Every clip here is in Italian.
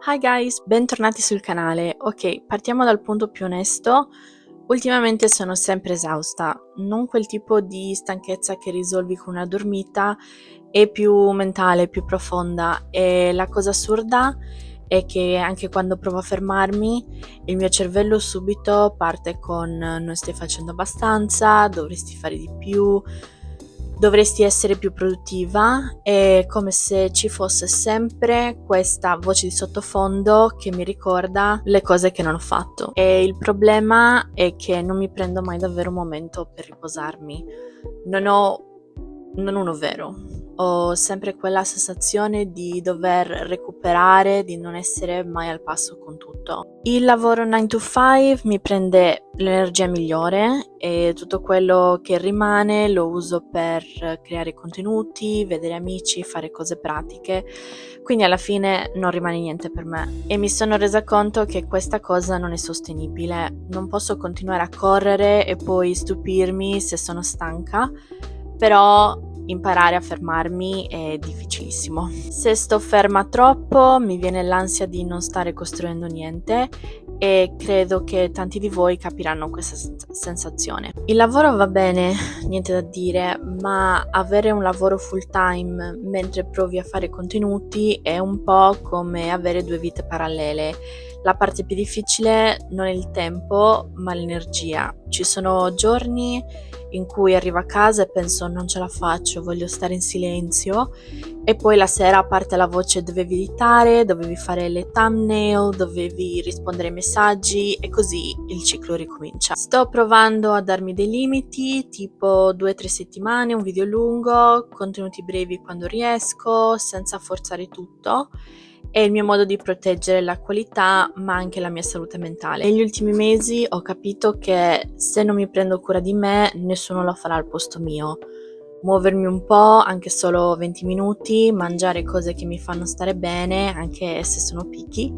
Hi guys, bentornati sul canale. Ok, partiamo dal punto più onesto. Ultimamente sono sempre esausta, non quel tipo di stanchezza che risolvi con una dormita, è più mentale, più profonda e la cosa assurda è che anche quando provo a fermarmi, il mio cervello subito parte con non stai facendo abbastanza, dovresti fare di più, dovresti essere più produttiva. È come se ci fosse sempre questa voce di sottofondo che mi ricorda le cose che non ho fatto. E il problema è che non mi prendo mai davvero un momento per riposarmi. Non uno vero. Ho sempre quella sensazione di dover recuperare, di non essere mai al passo con tutto. Il lavoro 9 to 5 mi prende l'energia migliore e tutto quello che rimane lo uso per creare contenuti, vedere amici, fare cose pratiche, quindi alla fine non rimane niente per me. E mi sono resa conto che questa cosa non è sostenibile. Non posso continuare a correre e poi stupirmi se sono stanca, però imparare a fermarmi è difficilissimo. Se sto ferma troppo mi viene l'ansia di non stare costruendo niente e credo che tanti di voi capiranno questa sensazione. Il lavoro va bene, niente da dire, ma avere un lavoro full time mentre provi a fare contenuti è un po' come avere due vite parallele. La parte più difficile non è il tempo, ma l'energia. Ci sono giorni in cui arrivo a casa e penso non ce la faccio, voglio stare in silenzio, e poi la sera parte la voce dovevi editare, dovevi fare le thumbnail, dovevi rispondere ai messaggi e così il ciclo ricomincia. Sto provando a darmi dei limiti, tipo 2-3 settimane, un video lungo, contenuti brevi quando riesco, senza forzare tutto. È il mio modo di proteggere la qualità, ma anche la mia salute mentale. Negli ultimi mesi ho capito che se non mi prendo cura di me, nessuno lo farà al posto mio. Muovermi un po', anche solo 20 minuti, mangiare cose che mi fanno stare bene, anche se sono picky,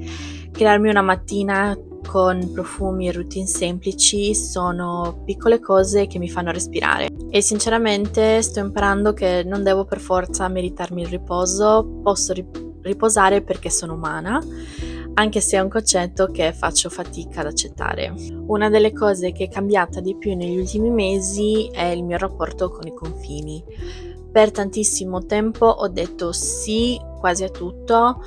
crearmi una mattina con profumi e routine semplici sono piccole cose che mi fanno respirare. E sinceramente sto imparando che non devo per forza meritarmi il riposo, posso riposare perché sono umana, anche se è un concetto che faccio fatica ad accettare. Una delle cose che è cambiata di più negli ultimi mesi è il mio rapporto con i confini. Per tantissimo tempo ho detto sì quasi a tutto: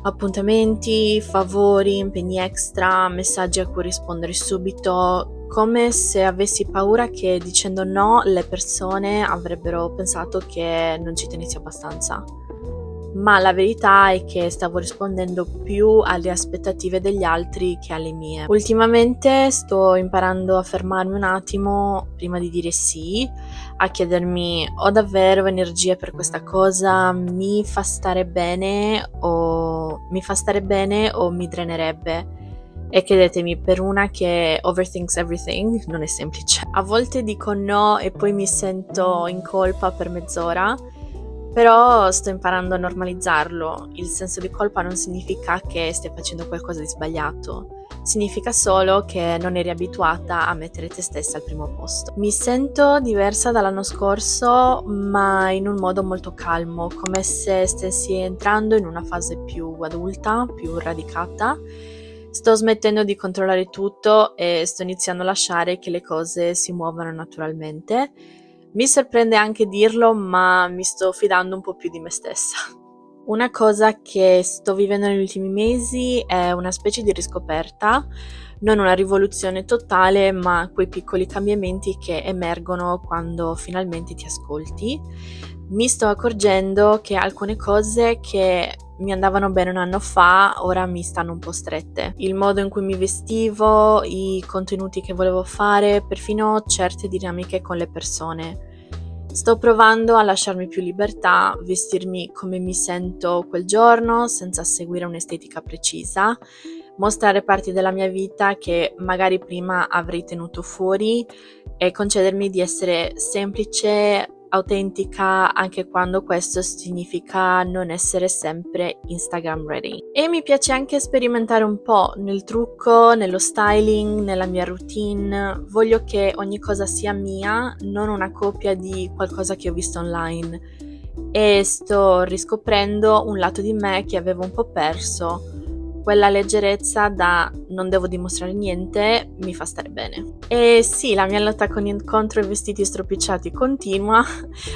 appuntamenti, favori, impegni extra, messaggi a cui rispondere subito, come se avessi paura che dicendo no le persone avrebbero pensato che non ci tenessi abbastanza. Ma la verità è che stavo rispondendo più alle aspettative degli altri che alle mie. Ultimamente sto imparando a fermarmi un attimo prima di dire sì, a chiedermi: ho davvero energia per questa cosa? Mi fa stare bene o mi drenerebbe? E credetemi, per una che overthinks everything non è semplice. A volte dico no e poi mi sento in colpa per mezz'ora, però sto imparando a normalizzarlo. Il senso di colpa non significa che stai facendo qualcosa di sbagliato, significa solo che non eri abituata a mettere te stessa al primo posto. Mi sento diversa dall'anno scorso, ma in un modo molto calmo, come se stessi entrando in una fase più adulta, più radicata. Sto smettendo di controllare tutto e sto iniziando a lasciare che le cose si muovano naturalmente. Mi sorprende anche dirlo, ma mi sto fidando un po' più di me stessa. Una cosa che sto vivendo negli ultimi mesi è una specie di riscoperta, non una rivoluzione totale, ma quei piccoli cambiamenti che emergono quando finalmente ti ascolti. Mi sto accorgendo che alcune cose che mi andavano bene un anno fa ora mi stanno un po' strette. Il modo in cui mi vestivo, i contenuti che volevo fare, perfino certe dinamiche con le persone. Sto provando a lasciarmi più libertà, vestirmi come mi sento quel giorno, senza seguire un'estetica precisa, mostrare parti della mia vita che magari prima avrei tenuto fuori e concedermi di essere semplice, autentica, anche quando questo significa non essere sempre Instagram ready. E mi piace anche sperimentare un po' nel trucco, nello styling, nella mia routine. Voglio che ogni cosa sia mia, non una copia di qualcosa che ho visto online. E sto riscoprendo un lato di me che avevo un po' perso, quella leggerezza da non devo dimostrare niente mi fa stare bene. E sì, la mia lotta contro i vestiti stropicciati continua,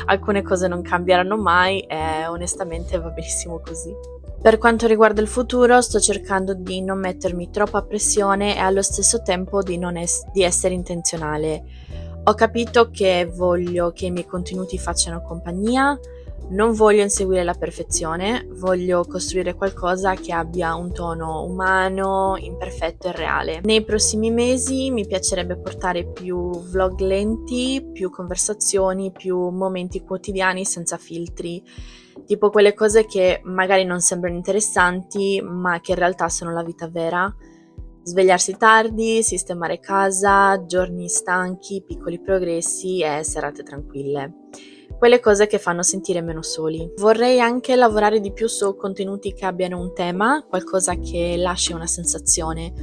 alcune cose non cambieranno mai e onestamente va benissimo così. Per quanto riguarda il futuro, sto cercando di non mettermi troppa pressione e allo stesso tempo di essere intenzionale. Ho capito che voglio che i miei contenuti facciano compagnia, non voglio inseguire la perfezione, voglio costruire qualcosa che abbia un tono umano, imperfetto e reale. Nei prossimi mesi mi piacerebbe portare più vlog lenti, più conversazioni, più momenti quotidiani senza filtri, tipo quelle cose che magari non sembrano interessanti, ma che in realtà sono la vita vera. Svegliarsi tardi, sistemare casa, giorni stanchi, piccoli progressi e serate tranquille. Quelle cose che fanno sentire meno soli. Vorrei anche lavorare di più su contenuti che abbiano un tema, qualcosa che lasci una sensazione.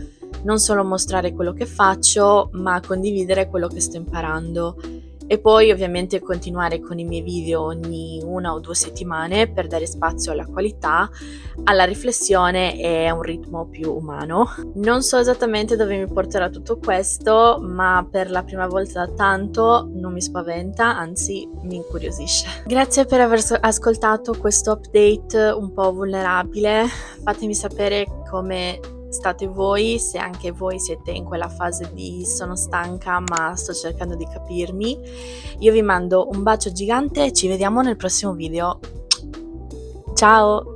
Non solo mostrare quello che faccio, ma condividere quello che sto imparando. E poi ovviamente continuare con i miei video ogni 1 o 2 settimane per dare spazio alla qualità, alla riflessione e a un ritmo più umano. Non so esattamente dove mi porterà tutto questo, ma per la prima volta da tanto non mi spaventa, anzi mi incuriosisce. Grazie per aver ascoltato questo update un po' vulnerabile. Fatemi sapere come state voi, se anche voi siete in quella fase di sono stanca ma sto cercando di capirmi. Io vi mando un bacio gigante e ci vediamo nel prossimo video. Ciao!